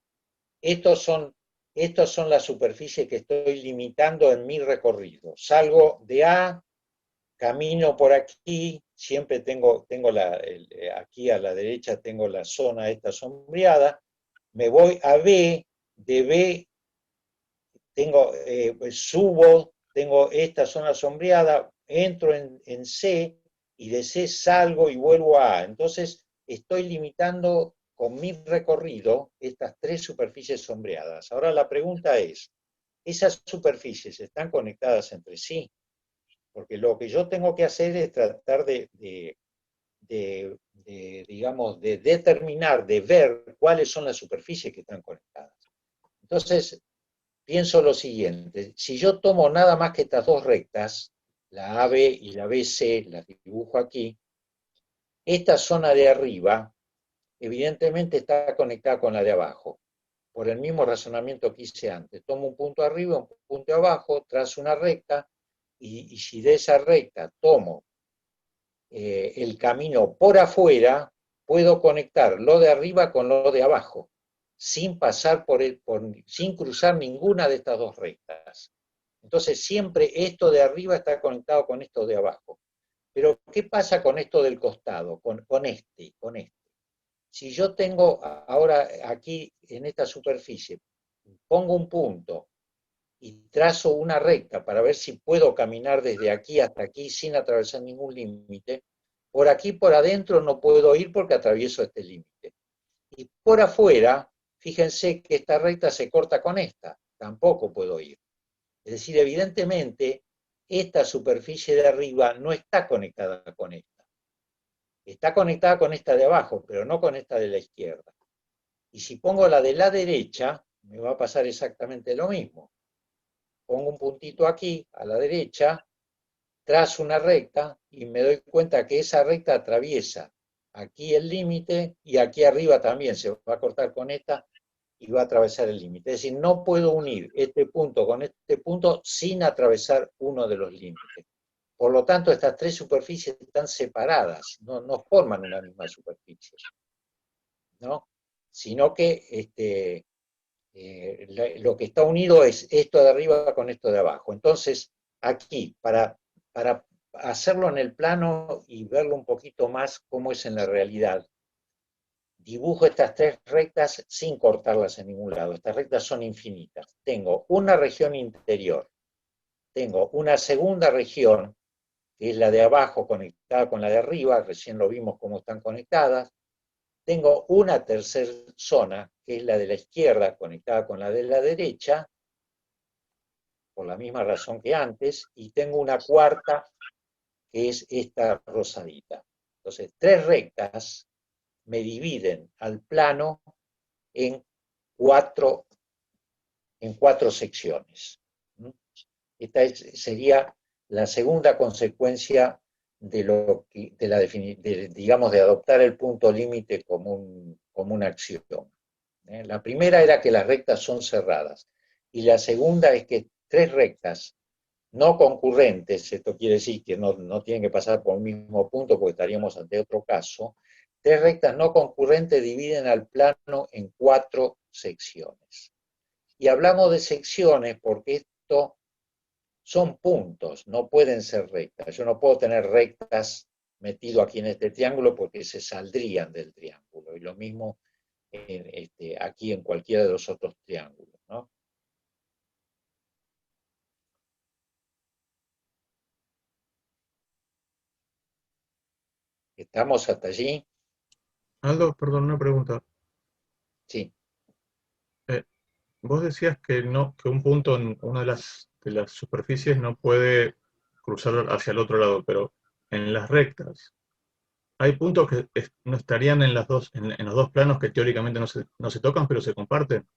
Estos son, estos son las superficies que estoy limitando en mi recorrido. Salgo de A, camino por aquí, siempre tengo aquí a la derecha tengo la zona esta sombreada, me voy a B, de B subo, tengo esta zona sombreada, entro en C y de C salgo y vuelvo a A. Entonces estoy limitando con mi recorrido estas tres superficies sombreadas. Ahora la pregunta es, ¿esas superficies están conectadas entre sí? Porque lo que yo tengo que hacer es tratar digamos, de determinar, de ver cuáles son las superficies que están conectadas. Entonces, pienso lo siguiente, si yo tomo nada más que estas dos rectas, la AB y la BC, las dibujo aquí, esta zona de arriba evidentemente está conectada con la de abajo, por el mismo razonamiento que hice antes. Tomo un punto arriba, un punto abajo, trazo una recta, y si de esa recta tomo el camino por afuera, puedo conectar lo de arriba con lo de abajo, sin pasar sin cruzar ninguna de estas dos rectas. Entonces siempre esto de arriba está conectado con esto de abajo. Pero ¿qué pasa con esto del costado? Con este. Si yo tengo ahora aquí en esta superficie, pongo un punto y trazo una recta para ver si puedo caminar desde aquí hasta aquí sin atravesar ningún límite, por aquí por adentro no puedo ir porque atravieso este límite. Y por afuera, fíjense que esta recta se corta con esta, tampoco puedo ir. Es decir, evidentemente, esta superficie de arriba no está conectada con esta. Está conectada con esta de abajo, pero no con esta de la izquierda. Y si pongo la de la derecha, me va a pasar exactamente lo mismo. Pongo un puntito aquí, a la derecha, trazo una recta y me doy cuenta que esa recta atraviesa aquí el límite y aquí arriba también se va a cortar con esta y va a atravesar el límite. Es decir, no puedo unir este punto con este punto sin atravesar uno de los límites. Por lo tanto, estas tres superficies están separadas, no forman una misma superficie, ¿no? Sino que lo que está unido es esto de arriba con esto de abajo. Entonces, aquí, para hacerlo en el plano y verlo un poquito más cómo es en la realidad, dibujo estas tres rectas sin cortarlas en ningún lado. Estas rectas son infinitas. Tengo una región interior, tengo una segunda región, que es la de abajo conectada con la de arriba, recién lo vimos cómo están conectadas. Tengo una tercera zona, que es la de la izquierda, conectada con la de la derecha, por la misma razón que antes, y tengo una cuarta, que es esta rosadita. Entonces, tres rectas me dividen al plano en cuatro secciones. Esta sería la segunda consecuencia de adoptar el punto límite como una acción. La primera era que las rectas son cerradas, y la segunda es que tres rectas no concurrentes, esto quiere decir que no tienen que pasar por el mismo punto porque estaríamos ante otro caso, tres rectas no concurrentes dividen al plano en cuatro secciones. Y hablamos de secciones porque esto son puntos, no pueden ser rectas. Yo no puedo tener rectas metido aquí en este triángulo porque se saldrían del triángulo. Y lo mismo aquí en cualquiera de los otros triángulos, ¿no? ¿Estamos hasta allí? Aldo, perdón, una pregunta. Sí. Vos decías que un punto en una de las superficies no puede cruzar hacia el otro lado, pero en las rectas, hay puntos que no estarían en los dos planos que teóricamente no se tocan, pero se comparten.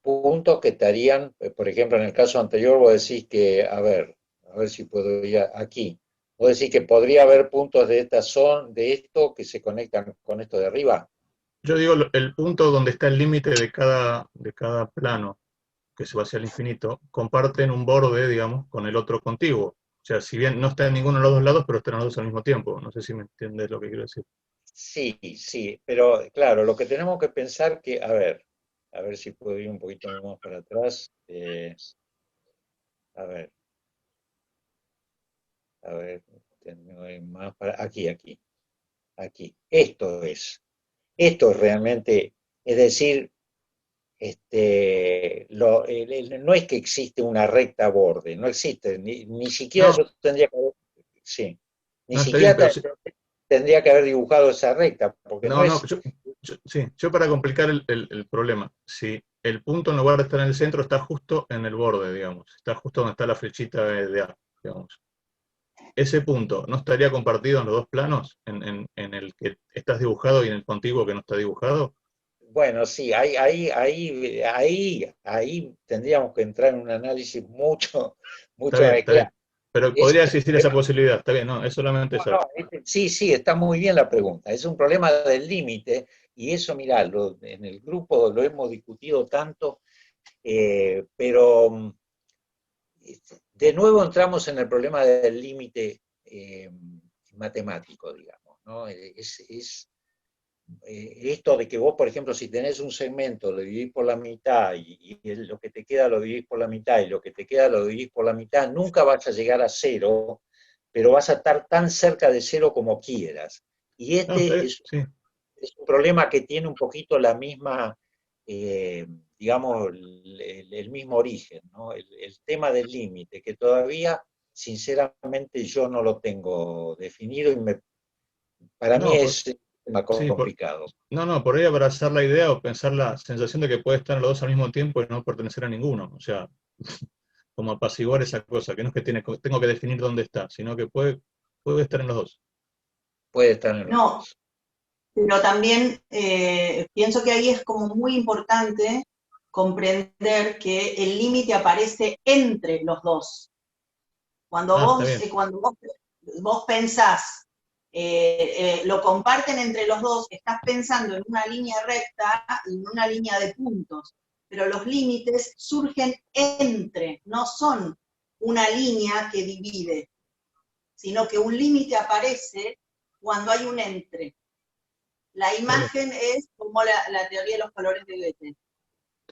Puntos que estarían, por ejemplo, en el caso anterior vos decís que, a ver si puedo ir aquí. Vos decís que podría haber puntos de esta zona, de esto, que se conectan con esto de arriba. Yo digo el punto donde está el límite de cada plano, que se va hacia el infinito, comparten un borde, digamos, con el otro contiguo. O sea, si bien no está en ninguno de los dos lados, pero están los dos al mismo tiempo. No sé si me entiendes lo que quiero decir. Sí, pero claro, lo que tenemos que pensar que, a ver si puedo ir un poquito más para atrás. A ver, más para aquí. Esto es realmente, es decir, no es que existe una recta borde, no existe, ni siquiera yo tendría que haber, sí, ni siquiera tendría que haber dibujado esa recta, porque yo para complicar el problema, si el punto en lugar de estar en el centro está justo en el borde, digamos, está justo donde está la flechita de A, digamos. ¿Ese punto no estaría compartido en los dos planos, en el que estás dibujado y en el contiguo que no está dibujado? Bueno, sí, ahí tendríamos que entrar en un análisis mucho Está bien. Pero podría existir esa posibilidad, está bien, no, es solamente eso. Sí, está muy bien la pregunta. Es un problema del límite, y eso, mirá, en el grupo lo hemos discutido tanto, pero de nuevo entramos en el problema del límite matemático, digamos, ¿no? Esto de que vos, por ejemplo, si tenés un segmento, lo dividís por la mitad y lo que te queda lo dividís por la mitad y lo que te queda lo dividís por la mitad, nunca vas a llegar a cero, pero vas a estar tan cerca de cero como quieras. Y es un problema que tiene un poquito la misma, digamos, el mismo origen, ¿no? El tema del límite, que todavía, sinceramente, yo no lo tengo definido y para mí es más complicado. Por ahí abrazar la idea o pensar la sensación de que puede estar los dos al mismo tiempo y no pertenecer a ninguno. O sea, como apaciguar esa cosa, que no es que tengo que definir dónde está, sino que puede estar en los dos. Puede estar en los No, dos. pero también pienso que ahí es como muy importante comprender que el límite aparece entre los dos. Cuando vos pensás, lo comparten entre los dos, estás pensando en una línea recta y en una línea de puntos, pero los límites surgen entre, no son una línea que divide, sino que un límite aparece cuando hay un entre. La imagen es como la teoría de los colores de Goethe.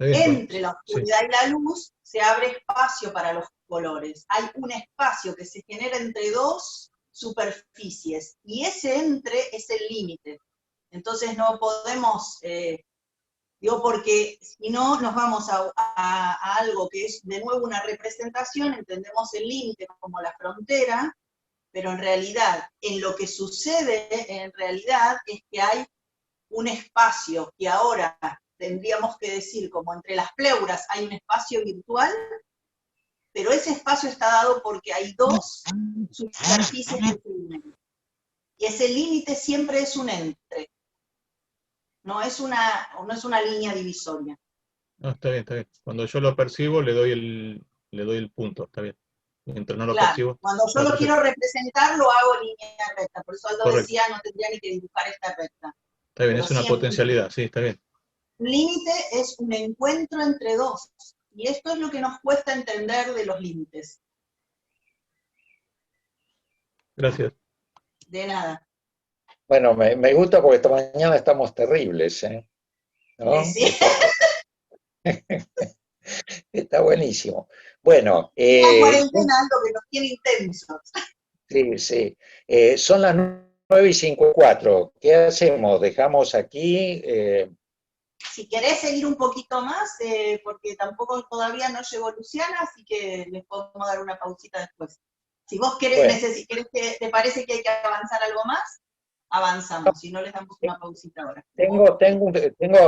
Entre la oscuridad y la luz se abre espacio para los colores. Hay un espacio que se genera entre dos superficies, y ese entre es el límite. Entonces no podemos, digo, porque si no nos vamos a algo que es de nuevo una representación, entendemos el límite como la frontera, pero en realidad, en lo que sucede en realidad es que hay un espacio que ahora tendríamos que decir, como entre las pleuras hay un espacio virtual, pero ese espacio está dado porque hay dos superficies que se unen. Y ese límite siempre es un entre. No es una línea divisoria. No, está bien, está bien. Cuando yo lo percibo, le doy el punto, está bien. Mientras no lo Claro, percibo. cuando yo lo quiero representar, lo hago línea recta. Por eso Aldo Correcto. decía, no tendría ni que dibujar esta recta. Está bien, Pero es una siempre, potencialidad, sí, está bien. un límite es un encuentro entre dos. Y esto es lo que nos cuesta entender de los límites. Gracias. De nada. Bueno, me gusta porque esta mañana estamos terribles, ¿no? Sí. Está buenísimo. Bueno, la cuarentena, Aldo, que nos tiene intensos. Sí, sí. Son las 9:54. ¿Qué hacemos? ¿Dejamos aquí? Si querés seguir un poquito más, porque tampoco todavía no llegó Luciana, así que les podemos dar una pausita después. Si vos querés, ¿te parece que hay que avanzar algo más? Avanzamos, si no les damos una pausita ahora. Tengo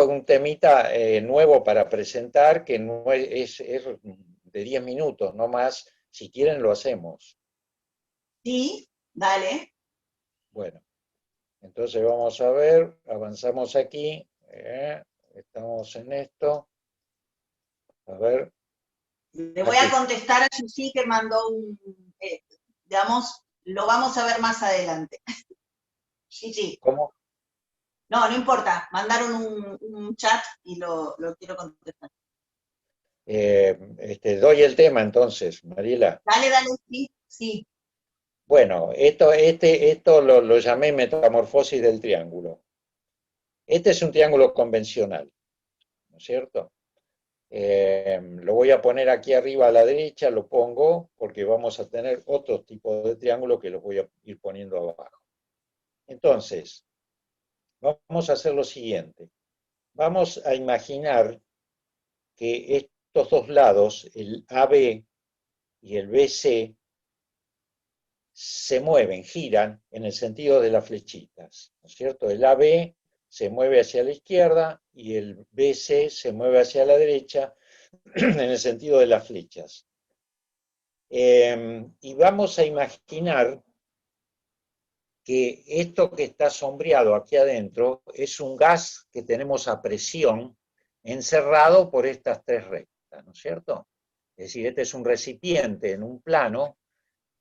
un temita nuevo para presentar que no es de 10 minutos, no más. Si quieren lo hacemos. Sí, dale. Bueno, entonces vamos a ver, avanzamos aquí. Estamos en esto. A ver. Le voy a contestar a Yusi que mandó digamos, lo vamos a ver más adelante. Sí. ¿Cómo? No importa, mandaron un chat y lo quiero contestar. Doy el tema entonces, Mariela. Dale, sí. Bueno, esto lo llamé metamorfosis del triángulo. Este es un triángulo convencional, ¿no es cierto? Lo voy a poner aquí arriba a la derecha, lo pongo, porque vamos a tener otro tipo de triángulo que los voy a ir poniendo abajo. Entonces, vamos a hacer lo siguiente. Vamos a imaginar que estos dos lados, el AB y el BC, se mueven, giran en el sentido de las flechitas, ¿no es cierto? El AB se mueve hacia la izquierda y el BC se mueve hacia la derecha en el sentido de las flechas. Y vamos a imaginar que esto que está sombreado aquí adentro es un gas que tenemos a presión encerrado por estas tres rectas, ¿no es cierto? Es decir, este es un recipiente en un plano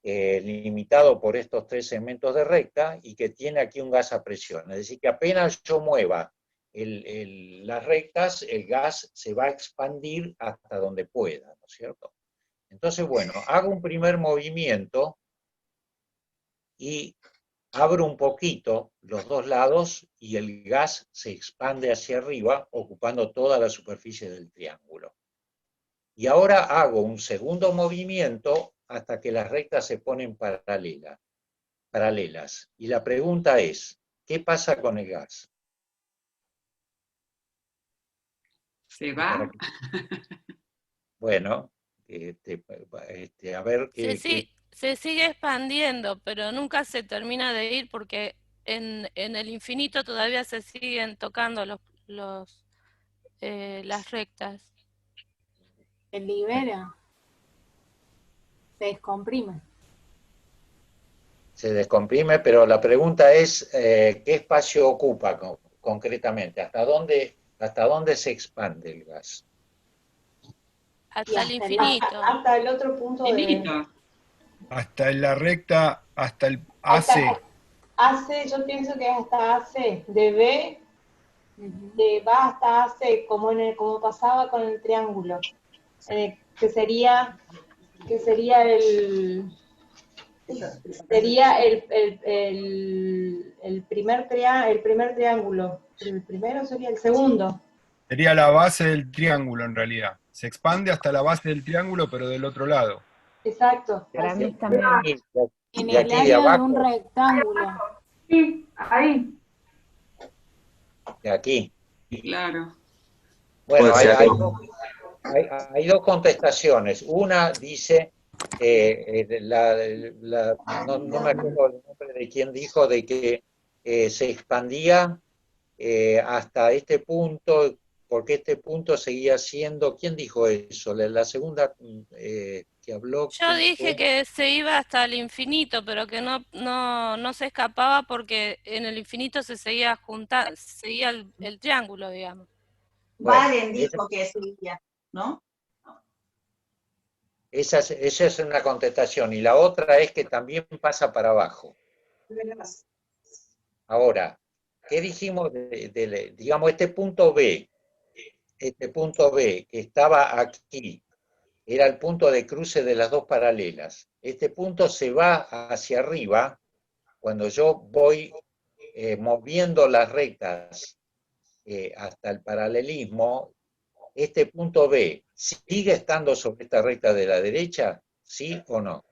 limitado por estos tres segmentos de recta y que tiene aquí un gas a presión. Es decir, que apenas yo mueva las rectas, el gas se va a expandir hasta donde pueda, ¿no es cierto? Entonces, bueno, hago un primer movimiento y abro un poquito los dos lados y el gas se expande hacia arriba, ocupando toda la superficie del triángulo. Y ahora hago un segundo movimiento hasta que las rectas se ponen paralelas. Y la pregunta es, ¿qué pasa con el gas? ¿Se va? Bueno, a ver... Se sigue expandiendo, pero nunca se termina de ir porque en el infinito todavía se siguen tocando las rectas. Se libera. Se descomprime. Se descomprime, pero la pregunta es, ¿qué espacio ocupa concretamente? ¿Hasta dónde se expande el gas? Hasta el infinito. Hasta el otro punto de... Hasta en la recta, hasta el Hasta AC. AC, yo pienso que es hasta AC, de B, va hasta AC, como pasaba con el triángulo, que sería el primer triángulo. El primero sería el segundo. Sería la base del triángulo en realidad. Se expande hasta la base del triángulo, pero del otro lado. Exacto. Para mí Y también. En y el aquí de área de abajo, un rectángulo. Sí, ahí. de aquí. Claro. Bueno, Puede ser. hay dos contestaciones. Una dice, no me acuerdo el nombre de quién dijo, de que se expandía hasta este punto, porque este punto seguía siendo, ¿quién dijo eso? La segunda que habló, Yo ¿quién dije fue? que se iba hasta el infinito, pero que no se escapaba porque en el infinito se seguía seguía el triángulo, digamos. Bueno, Baden dijo que seguía, ¿no? esa es una contestación. Y la otra es que también pasa para abajo. Ahora, ¿qué dijimos digamos, este punto B que estaba aquí, era el punto de cruce de las dos paralelas? Este punto se va hacia arriba cuando yo voy moviendo las rectas hasta el paralelismo. Este punto B, ¿sigue estando sobre esta recta de la derecha? ¿Sí o no?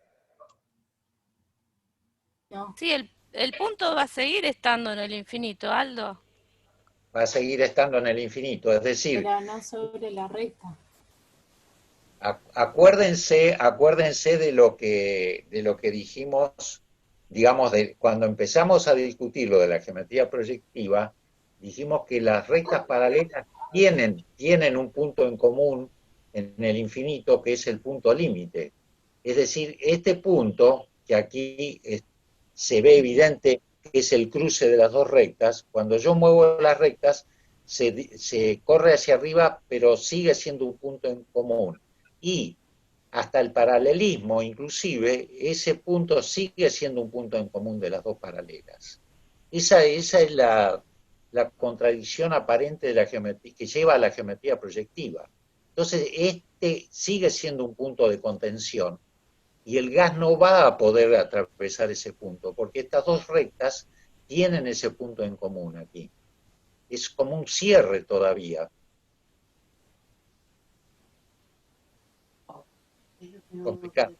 No. Sí, el punto va a seguir estando en el infinito, Aldo. Va a seguir estando en el infinito, es decir, Pero no sobre la recta. acuérdense de lo que dijimos, digamos, cuando empezamos a discutir lo de la geometría proyectiva, dijimos que las rectas paralelas tienen un punto en común en el infinito, que es el punto límite. Es decir, este punto, que aquí se ve evidente que es el cruce de las dos rectas, cuando yo muevo las rectas, se corre hacia arriba, pero sigue siendo un punto en común. Y hasta el paralelismo, inclusive, ese punto sigue siendo un punto en común de las dos paralelas. Esa es la contradicción aparente de la geometría, que lleva a la geometría proyectiva. Entonces, este sigue siendo un punto de contención y el gas no va a poder atravesar ese punto, porque estas dos rectas tienen ese punto en común aquí. Es como un cierre todavía. Complicado.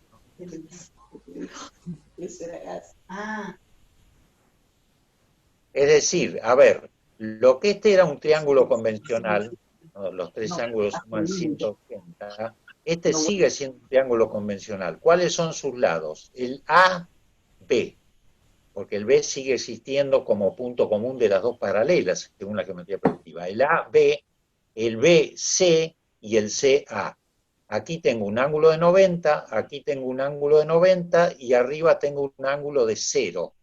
Es decir, a ver, lo que este era un triángulo convencional, ¿no? Los tres ángulos suman 180, este sigue siendo un triángulo convencional. ¿Cuáles son sus lados? El A, B, porque el B sigue existiendo como punto común de las dos paralelas, según la geometría proyectiva. El A, B, el B, C y el C, A. Aquí tengo un ángulo de 90, aquí tengo un ángulo de 90 y arriba tengo un ángulo de 0.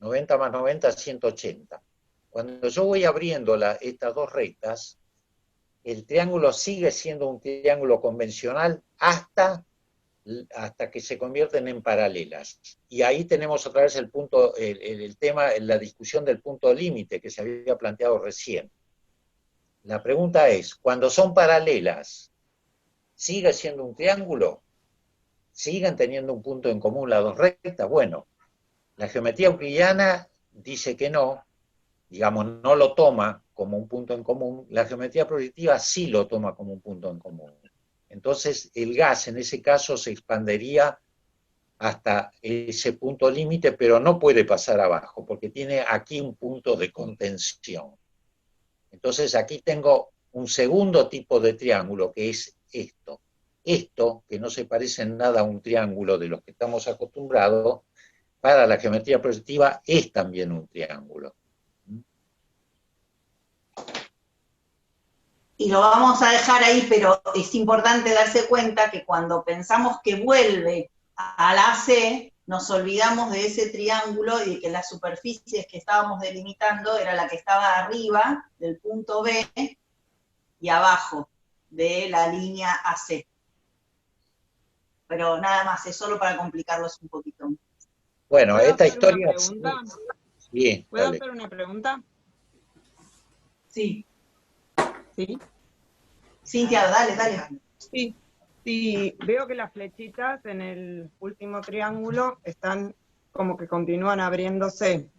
90 más 90, 180. Cuando yo voy abriendo estas dos rectas, el triángulo sigue siendo un triángulo convencional hasta que se convierten en paralelas. Y ahí tenemos otra vez el tema, la discusión del punto límite que se había planteado recién. La pregunta es, cuando son paralelas, ¿sigue siendo un triángulo? ¿Siguen teniendo un punto en común las dos rectas? Bueno, la geometría euclidiana dice que no, digamos, no lo toma como un punto en común. La geometría proyectiva sí lo toma como un punto en común. Entonces, el gas en ese caso se expandería hasta ese punto límite, pero no puede pasar abajo, porque tiene aquí un punto de contención. Entonces, aquí tengo un segundo tipo de triángulo, que es esto. Esto, que no se parece en nada a un triángulo de los que estamos acostumbrados, para la geometría proyectiva es también un triángulo. y lo vamos a dejar ahí, pero es importante darse cuenta que cuando pensamos que vuelve a la C, nos olvidamos de ese triángulo y de que las superficies que estábamos delimitando era la que estaba arriba del punto B y abajo de la línea AC. Pero nada más, es solo para complicarlos un poquito. Bueno, ¿Puedo esta hacer una historia... pregunta? Sí, ¿Puedo dale. hacer una pregunta? Sí. ¿Sí? Cintia, dale, dale. Sí. Sí, veo que las flechitas en el último triángulo están como que continúan abriéndose.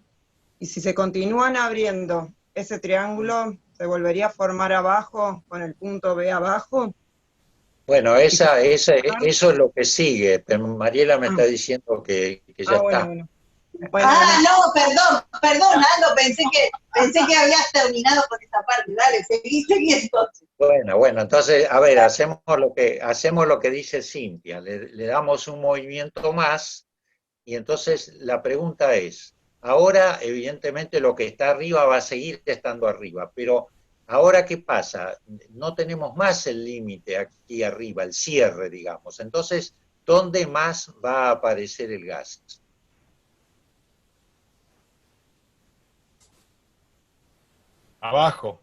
Y si se continúan abriendo, ¿ese triángulo se volvería a formar abajo con el punto B abajo? Bueno, eso es lo que sigue, pero Mariela me está diciendo que ya está. Bueno. No, perdón, Aldo, pensé que habías terminado con esa parte. Dale, seguí entonces. Bueno, entonces, a ver, hacemos lo que dice Cintia, le damos un movimiento más, y entonces la pregunta es, ahora evidentemente lo que está arriba va a seguir estando arriba, pero ahora ¿qué pasa? No tenemos más el límite aquí arriba, el cierre, digamos, entonces, ¿dónde más va a aparecer el gas? Abajo.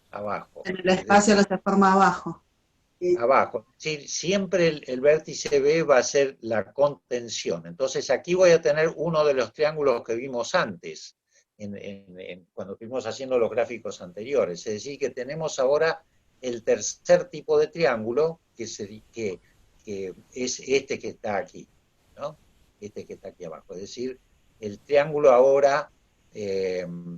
Abajo. En el espacio que se forma abajo. Abajo. Sí, siempre el vértice B va a ser la contención. Entonces aquí voy a tener uno de los triángulos que vimos antes, cuando estuvimos haciendo los gráficos anteriores. Es decir, que tenemos ahora el tercer tipo de triángulo, que es este que está aquí, ¿no? Este que está aquí abajo. Es decir, el triángulo ahora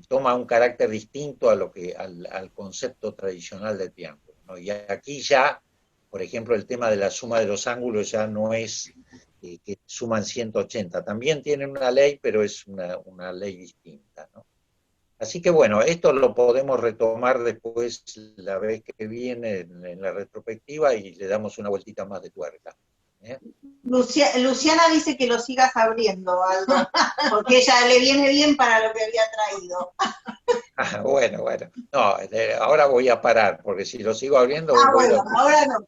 toma un carácter distinto a al concepto tradicional de triángulo, ¿no? Y aquí ya, por ejemplo, el tema de la suma de los ángulos ya no es que suman 180. También tienen una ley, pero es una ley distinta, ¿no? Así que bueno, esto lo podemos retomar después la vez que viene en la retrospectiva y le damos una vueltita más de tuerca. Luciana dice que lo sigas abriendo, Aldo, porque ella le viene bien para lo que había traído. Bueno. No, ahora voy a parar, porque si lo sigo abriendo ahora no.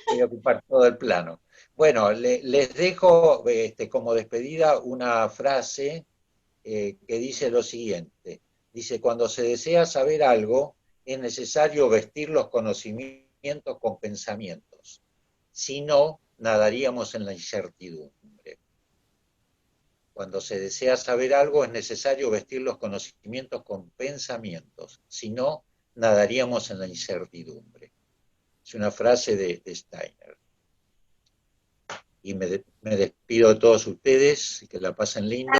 Voy a ocupar todo el plano. Bueno, les dejo como despedida una frase que dice lo siguiente. Dice, cuando se desea saber algo, es necesario vestir los conocimientos con pensamientos. Si no, nadaríamos en la incertidumbre. Cuando se desea saber algo, es necesario vestir los conocimientos con pensamientos. Si no, nadaríamos en la incertidumbre. Es una frase de Steiner. Y me despido de todos ustedes, que la pasen lindo.